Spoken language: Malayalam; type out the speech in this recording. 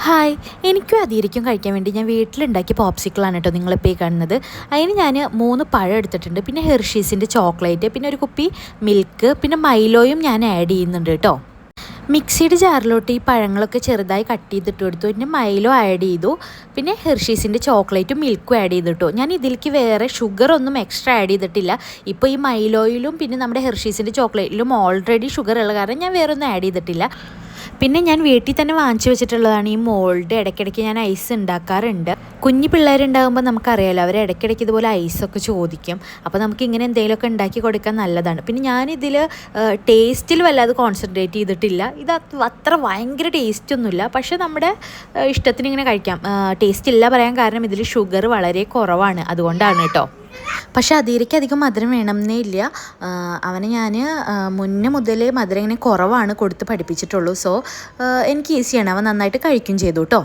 ഹായ്, എനിക്കും അതിരിക്കും കഴിക്കാൻ വേണ്ടി ഞാൻ വീട്ടിലുണ്ടാക്കിയ പോപ്സിക്കിളാണ് കേട്ടോ നിങ്ങളിപ്പോൾ ഈ കാണുന്നത്. അതിന് ഞാൻ 3 പഴം എടുത്തിട്ടുണ്ട്, പിന്നെ ഹെർഷീസിൻ്റെ ചോക്ലേറ്റ്, പിന്നെ ഒരു കുപ്പി മിൽക്ക്, പിന്നെ മൈലോയും ഞാൻ ആഡ് ചെയ്യുന്നുണ്ട് കേട്ടോ. മിക്സിയുടെ ജാറിലോട്ട് ഈ പഴങ്ങളൊക്കെ ചെറുതായി കട്ട് ചെയ്തിട്ട് കൊടുത്തു, പിന്നെ മൈലോ ആഡ് ചെയ്തു, പിന്നെ ഹെർഷീസിൻ്റെ ചോക്ലേറ്റും മിൽക്കും ആഡ് ചെയ്തിട്ടു. ഞാൻ ഇതിലേക്ക് വേറെ ഷുഗറൊന്നും എക്സ്ട്രാ ആഡ് ചെയ്തിട്ടില്ല. ഇപ്പോൾ ഈ മൈലോയിലും പിന്നെ നമ്മുടെ ഹെർഷീസിൻ്റെ ചോക്ലേറ്റിലും ഓൾറെഡി ഷുഗർ ഉള്ള കാരണം ഞാൻ വേറെ ഒന്നും ആഡ് ചെയ്തിട്ടില്ല. പിന്നെ ഞാൻ വീട്ടിൽ തന്നെ വാങ്ങിച്ചു വെച്ചിട്ടുള്ളതാണ് ഈ മോൾഡ്. ഇടയ്ക്കിടയ്ക്ക് ഞാൻ ഐസ് ഉണ്ടാക്കാറുണ്ട്. കുഞ്ഞു പിള്ളേരുണ്ടാകുമ്പോൾ നമുക്കറിയാമല്ലോ, അവർ ഇടയ്ക്കിടയ്ക്ക് ഇതുപോലെ ഐസൊക്കെ ചോദിക്കും. അപ്പോൾ നമുക്ക് ഇങ്ങനെ എന്തെങ്കിലുമൊക്കെ ഉണ്ടാക്കി കൊടുക്കാൻ നല്ലതാണ്. പിന്നെ ഞാനിതിൽ ടേസ്റ്റിൽ വല്ലാതെ കോൺസെൻട്രേറ്റ് ചെയ്തിട്ടില്ല. ഇത് അത്ര ഭയങ്കര ടേസ്റ്റൊന്നുമില്ല, പക്ഷേ നമ്മുടെ ഇഷ്ടത്തിന് ഇങ്ങനെ കഴിക്കാം. ടേസ്റ്റ് ഇല്ല പറയാൻ കാരണം ഇതിൽ ഷുഗർ വളരെ കുറവാണ്, അതുകൊണ്ടാണ് കേട്ടോ. പക്ഷേ അതിലേക്ക് അധികം മധുരം വേണമെന്നേ ഇല്ല. അവന് ഞാൻ മുന്നേ മുതലേ മധുരം ഇങ്ങനെ കുറവാണ് കൊടുത്ത് പഠിപ്പിച്ചിട്ടുള്ളൂ. സോ എനിക്ക് ഈസിയാണ്, അവൻ നന്നായിട്ട് കഴിക്കുകയും ചെയ്തു കേട്ടോ.